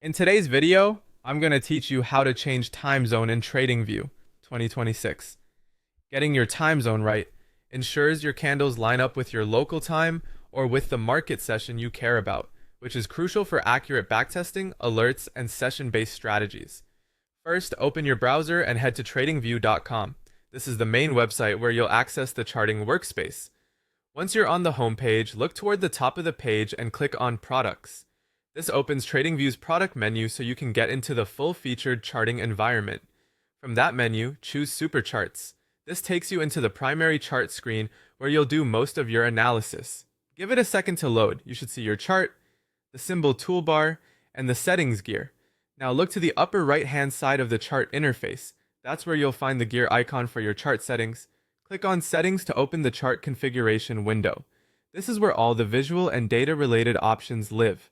In today's video, I'm going to teach you how to change time zone in Tradingview 2026. Getting your time zone right ensures your candles line up with your local time or with the market session you care about, which is crucial for accurate backtesting, alerts, and session-based strategies. First, open your browser and head to tradingview.com. This is the main website where you'll access the charting workspace. Once you're on the home page, look toward the top of the page and click on Products. This opens TradingView's product menu so you can get into the full-featured charting environment. From that menu, choose Super Charts. This takes you into the primary chart screen where you'll do most of your analysis. Give it a second to load. You should see your chart, the symbol toolbar, and the settings gear. Now look to the upper right-hand side of the chart interface. That's where you'll find the gear icon for your chart settings. Click on Settings to open the chart configuration window. This is where all the visual and data-related options live.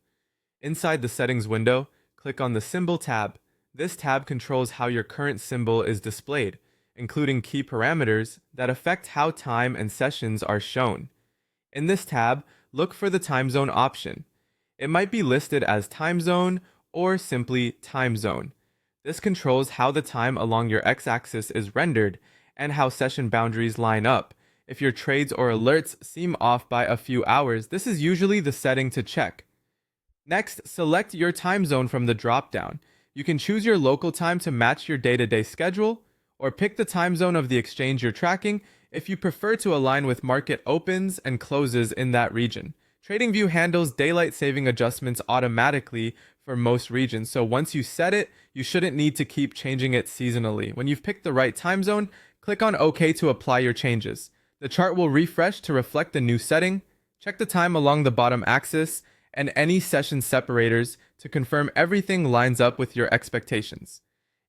Inside the settings window, click on the Symbol tab. This tab controls how your current symbol is displayed, including key parameters that affect how time and sessions are shown. In this tab, look for the time zone option. It might be listed as time zone or simply time zone. This controls how the time along your x-axis is rendered and how session boundaries line up. If your trades or alerts seem off by a few hours, this is usually the setting to check. Next, select your time zone from the drop-down. You can choose your local time to match your day-to-day schedule, or pick the time zone of the exchange you're tracking if you prefer to align with market opens and closes in that region. TradingView handles daylight saving adjustments automatically for most regions, so once you set it, you shouldn't need to keep changing it seasonally. When you've picked the right time zone, click on OK to apply your changes. The chart will refresh to reflect the new setting. Check the time along the bottom axis and any session separators to confirm everything lines up with your expectations.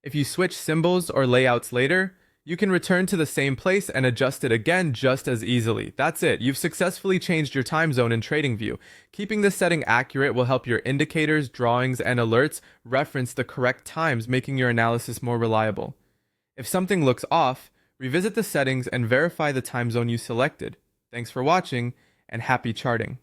If you switch symbols or layouts later, you can return to the same place and adjust it again just as easily. That's it. You've successfully changed your time zone in TradingView. Keeping this setting accurate will help your indicators, drawings, and alerts reference the correct times, making your analysis more reliable. If something looks off, revisit the settings and verify the time zone you selected. Thanks for watching, and happy charting.